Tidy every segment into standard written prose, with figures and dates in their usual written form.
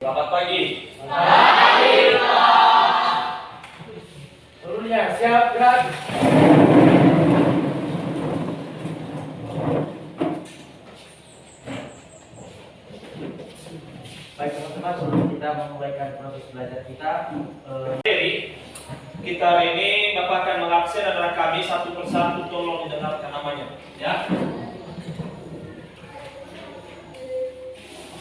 Selamat pagi. Pagi, Pak. Turunnya siap, gerak. Baik teman-teman, sebelum kita memulaikan proses belajar kita, Kita hari ini Bapak akan mengabsen adalah kami satu persatu, tolong didengarkan namanya, ya.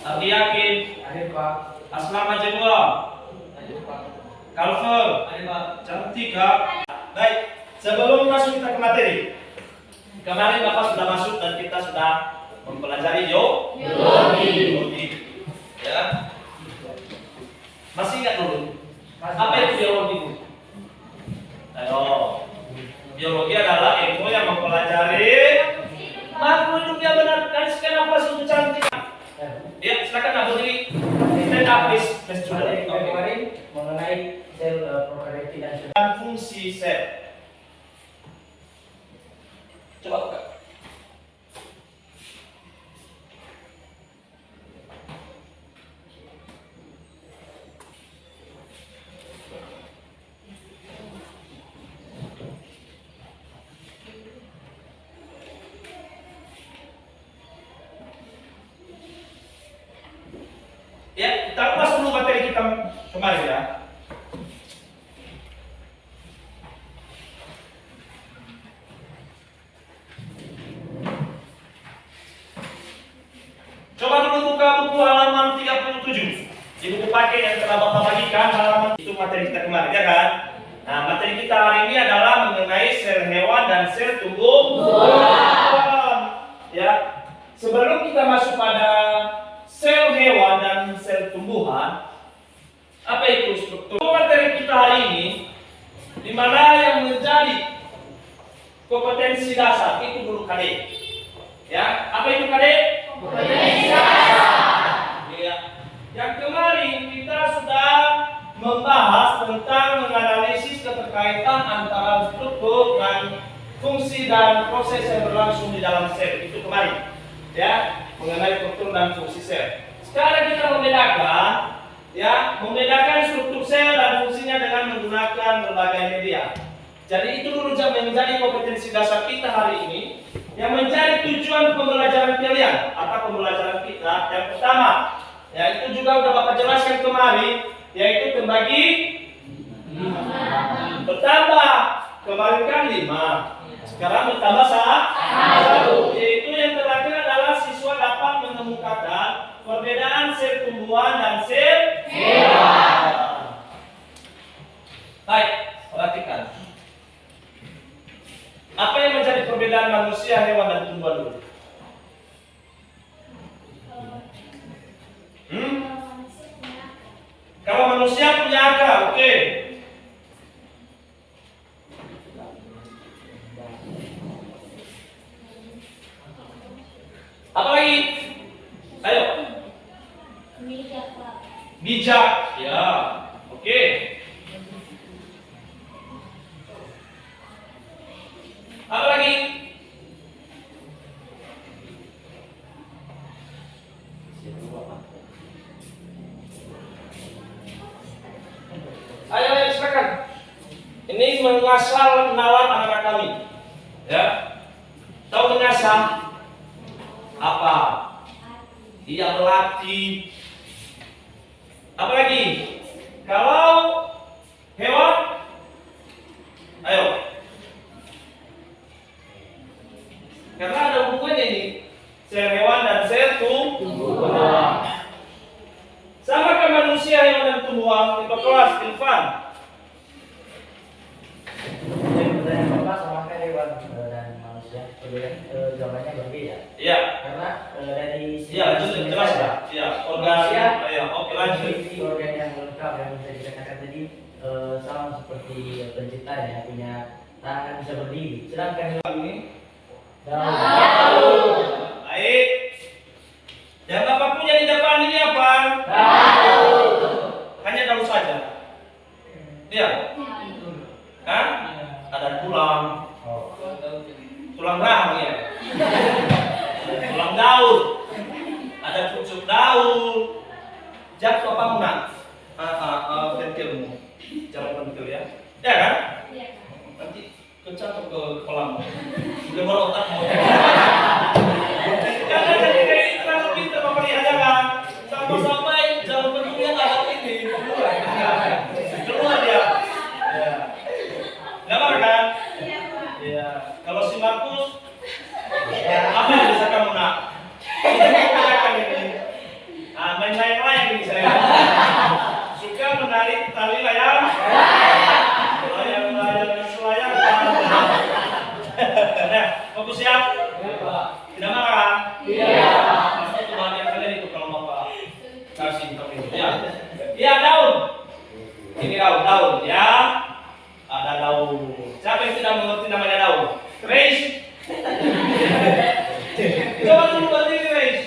Abdi Yakin, hadir Pak. Aslama Jemua, Hadir Pak. Kalfer, Hadir Pak. Cantika. Baik, sebelum masuk kita ke materi, kemarin Bapak sudah masuk dan kita sudah mempelajari biologi, ya. Masih ingat dulu? Apa itu biologi, Bu? Ayo, biologi adalah ilmu yang mempelajari makhluk hidup yang benar. Kan apa sih cantik? Ya, silakan Abu Diri. Stand up, please. Materi kita kemarin mengenai sel prokaryotik dan Dan fungsi sel. Coba buka. Ya, kita ulas dulu materi kita kemarin ya. Coba dulu buka buku halaman 37. Di buku paket yang telah Bapak bagikan, halaman itu materi kita kemarin ya kan? Nah, materi kita hari ini adalah mengenai sel hewan dan sel tumbuhan. Ya. Sebelum kita masuk pada sel hewan dan sel tumbuhan, apa itu struktur materi kita hari ini, di mana yang menjadi kompetensi dasar itu dulu KD. Ya, apa itu KD? Kompetensi dasar. Ya. Yang kemarin kita sudah membahas tentang menganalisis keterkaitan antara struktur dan fungsi dan proses yang berlangsung di dalam sel. Itu kemarin. Ya, mengenai struktur dan fungsi sel. Sekarang kita membedakan struktur sel dan fungsinya dengan menggunakan berbagai media. Jadi itu dulu yang menjadi kompetensi dasar kita hari ini, yang menjadi tujuan pembelajaran kalian atau pembelajaran kita. Yang pertama, ya itu juga udah Bapak jelaskan kemarin, yaitu terbagi bertambah. Kemarin kan 5. Sekarang bertambah 1. Yaitu yang terakhir adalah siswa dapat mengemukakan perbedaan sel tumbuhan dan sel hewan. Baik, perhatikan. Apa yang menjadi perbedaan manusia, hewan, dan tumbuhan dulu? Kalau manusia punya akal, oke. Apa lagi? Ayo. Bijak, ya, oke. Apa lagi? Ayo silakan. Ini mengasah nalar anak-anak kami. Ya. Tahu mengasah apa? Dia melatih. Apa lagi? Kalau hewan, ayo. Karena ada hubungannya ini, sel hewan dan sel tumbuhan. Sama ke manusia, hewan dan tumbuhan. Tipe kelas, Irfan. Jadi pertanyaan Bapak sama hewan dan manusia, jawabannya berbeda. Iya. Karena dari Iya, jelas ya. Iya, organ. manusia, Iya, oke lanjut. memiliki organ yang lengkap yang bisa dikatakan tadi sama seperti pencipta yang punya tangan bisa berdiri. Sedangkan hewan ini Baik. Yang Bapak punya di depan ini apa? Hanya daun saja. Iya. Hah? Ada tulang. Tulang rahang ya. Tulang daun. Ada pucuk daun. Jatuh apa tahu nak pentilmu, cara pentil ya, ya kan? Nanti kecatok ke kepalamu, udah baru otakmu. Jangan jadi kayak terlalu pintar memelihara, sama-sama jangan peduli alat ini. Keluar dia. Ya. Nggak marah kan? Iya. Kalau si Markus, apa yang bisa kamu nak? Main layang-layang ini saya. Suka menarik tali layang. Layang-layang selayang. Nah, fokus siap? Tidak marah? Iya. Pasti kebahagiaan kalian itu kalau Bapak kasih tahu itu. Ya. Iya, daun. Ini daun ya. Ada daun. Siapa yang tidak mengerti namanya daun? Grace. Coba dulu berdiri Grace.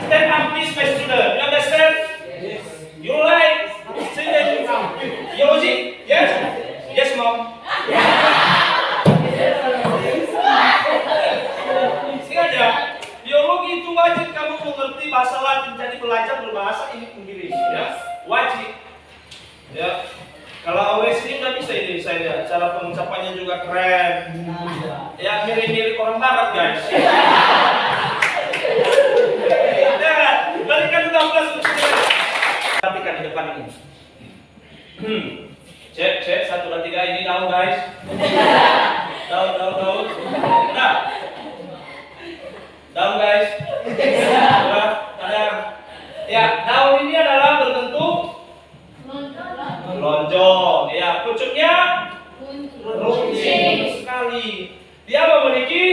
Stand up please my student. You understand? Yes. You like singing biology? Yes? Yes mom. Sengaja. Biologi itu wajib kamu mengerti bahasa Latin. Jadi belajar berbahasa Inggris ya. Wajib. Ya. Kalau AWS ini nggak bisa ini saya lihat. Cara pengucapannya juga keren. Ya mirip-mirip orang barat guys. Berikan 12 untuk saya. Perhatikan di depan ini. Cek 1, 2, 3 ini daun guys. Daun. Nah. Daun guys. Ada. Ya, daun ini adalah berbentuk lonjong. Ya, pucuknya runcing sekali. Dia memiliki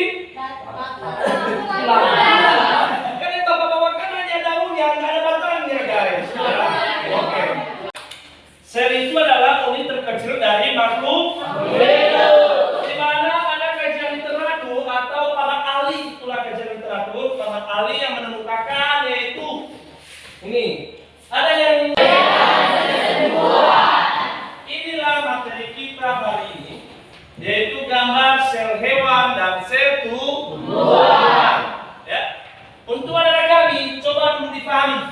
sel itu adalah unit terkecil dari makhluk hidup. Di mana ada kajian literatur atau para ahli, itulah kajian literatur, para ahli yang menemukan yaitu ini. Ada yang inilah materi kita hari ini, yaitu gambar sel hewan dan sel tumbuhan. Ya. Untuk anak-anak kami, coba dulu dipahami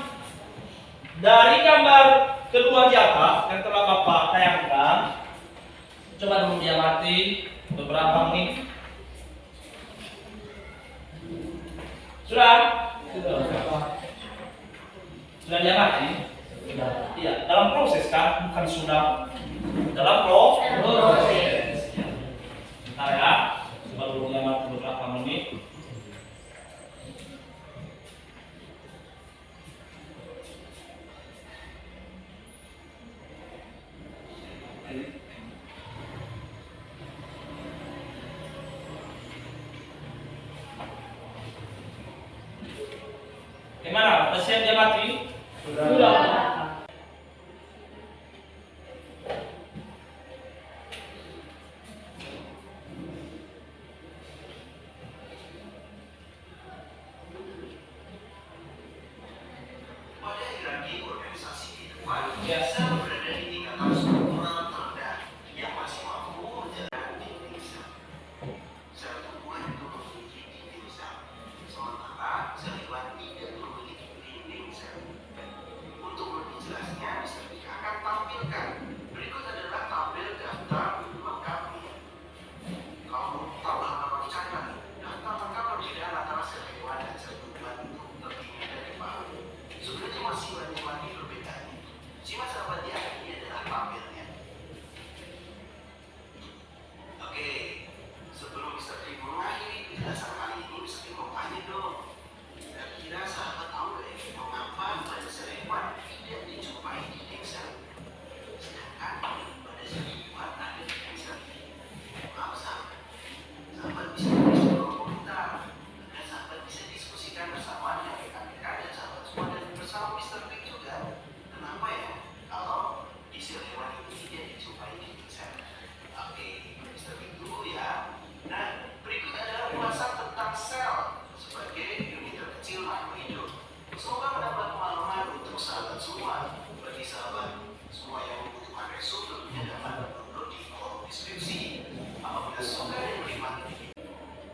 dari gambar kedua di atas yang telah Bapak tayangkan. Coba dulu diamati beberapa menit. Sudah diamati? Sudah. Iya, dalam proses kan, bukan sudah. Dalam proses. Bentar ya. Coba dulu diamati beberapa menit. Gimana? Sudah siap diamati? Sudah.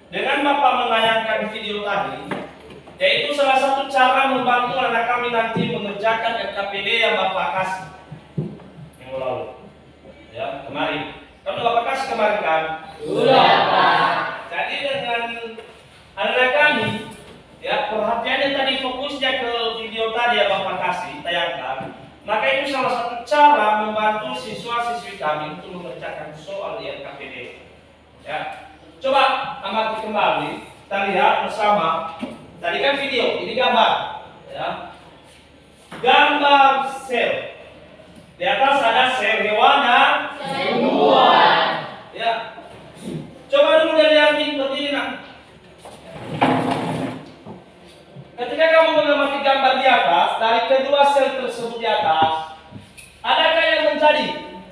Dengan Bapak menayangkan video tadi, Yaitu salah satu cara membantu anak kami nanti mengerjakan LKPD yang Bapak kasih minggu lalu. Ya, kemarin. Kamu Bapak kasih kemarin kan? Sudah, Pak. Jadi dengan anak kami, ya perhatiannya tadi fokusnya ke video tadi yang Bapak kasih, tayangkan. Maka itu salah satu cara membantu siswa-siswi kami untuk mengerjakan soal LKPD. Ya, coba amati kembali, kita lihat bersama. Tadi kan video, ini gambar, ya. Gambar sel. Di atas ada sel hewan dan Sel tumbuhan. ya. Coba dulu dilihatin berdiri nak. Ketika kamu mengamati gambar di atas, dari kedua sel tersebut di atas, adakah yang menjadi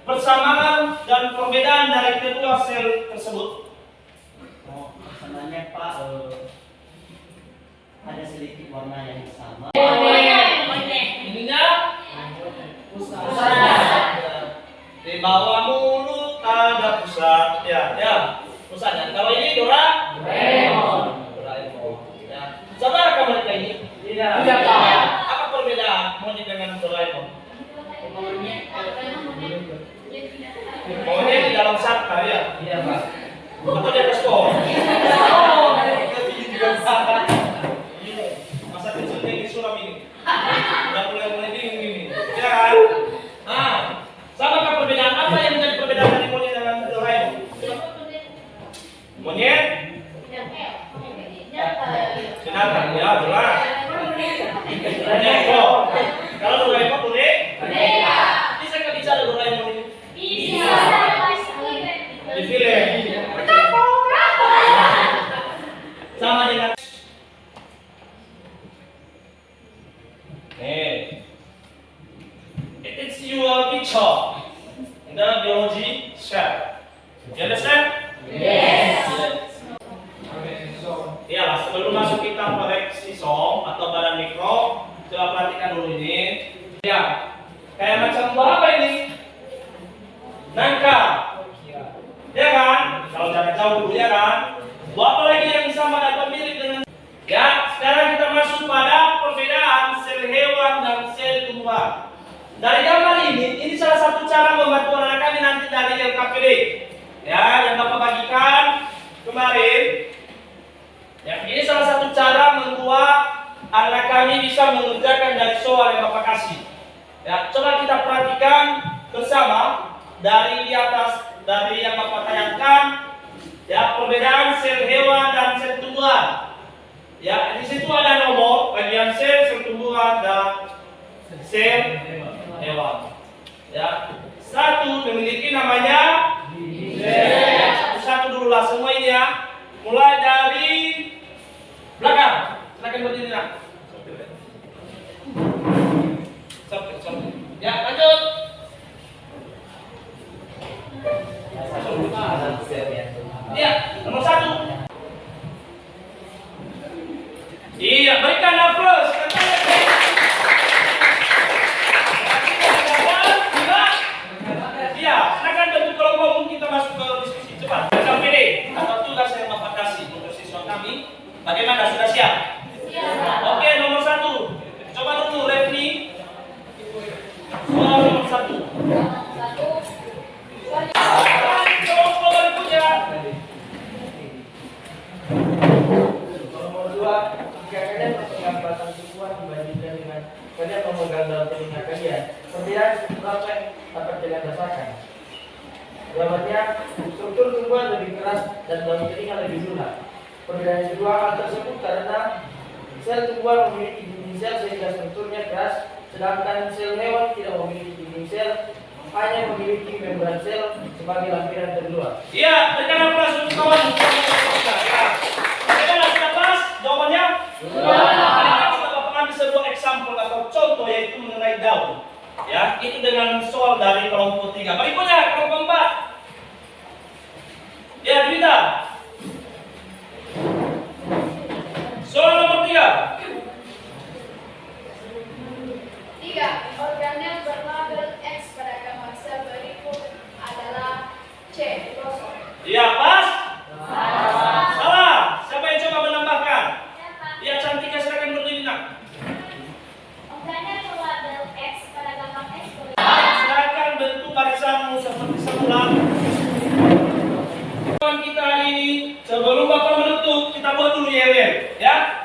persamaan dan perbedaan dari kedua sel tersebut? Oh, persamanya Pak, ada sedikit warna yang sama. Ininya di bawah mulut ada pusat, ya, pusatnya. Kalau ini Doraemon. Ya. Saudara kamu mereka ini? Tidak. Tidak, Pak. Apa perbedaan monyet dengan Doraemon? Monyet di dalam sarka ya. Tidak, Pak. Atau di atas pohon? Masa kecilnya di suram ini. Udah mulai bingung ini. Ya kan? Nah, sama kan perbedaan apa yang menjadi perbedaan dari monyet dengan Doraemon? Monyet? Binatang, ya jelas. Monyet, kalau Doraemon boleh? Bisa nggak bicara Doraemon ini? Di film. Sama dengan it is your picture in the biology cell. You understand? Yes. Iyalah, sebelum masuk kita koreksi som atau badan mikro, coba perhatikan dulu ini. Ya, kayak macam buah apa ini? Nangka. Ya kan? Kalau jarak jauh dulu ya kan? Buah apa lagi yang sama atau mirip dengan? Ya, sekarang kita masuk pada perbedaan sel hewan dan sel tumbuhan. Dari gambar ini salah satu cara membantu anak kami nanti dari LKPD. Ya, yang Bapak bagikan kemarin. Ya, ini salah satu cara membuat anak kami bisa mengerjakan dari soal yang Bapak kasih. Ya, coba kita perhatikan bersama dari di atas, dari yang Bapak tayangkan. Ya, perbedaan sel hewan dan sel tumbuhan. Ya, di situ ada nomor bagian sel tumbuhan dan sel hewan. Ya, satu memiliki namanya sel. Satu dulu lah semua ini ya. Mulai dari belakang. Silakan berdiri nak. Ya, lanjut. Ya, nomor satu. Iya, berikan aplaus. Iya, silakan bentuk kelompok kita masuk ke diskusi cepat. LKPD atau tugas yang Bapak kasih untuk siswa kami. Bagaimana, sudah siap? Oke, nomor satu. Coba dulu Refni. Soal nomor satu. Kelompok berikutnya. Nomor 2, jika kalian pengamatan tumbuhan dibandingkan dengan kalian memegang dalam telinga kalian, perbedaan cukup apa yang dapat kalian rasakan? Jawabannya, struktur tumbuhan lebih keras dan dalam telinga lebih lunak. Perbedaan yang kedua, hal tersebut karena sel tumbuhan memiliki dinding sel sehingga strukturnya keras, sedangkan sel hewan tidak memiliki dinding sel, hanya memiliki membran sel sebagai lampiran terluar. Iya, berikan aplaus untuk kawan. Bagaimana, sudah pas jawabannya? Sudah. Tadi kan sudah Bapak ambil sebuah example atau contoh yaitu mengenai daun. Ya, itu dengan soal dari kelompok 3. Berikutnya kelompok 4. Ya, Dita. Soal nomor 3. 3. Organel berlabel X pada gambar sel berikut adalah C. Kromosom. Iya, pas? Salah. Siapa yang coba menambahkan? Ya, Cantika silakan kita hari ini, sebelum Bapak menutup, kita buat dulu yel-yel, ya.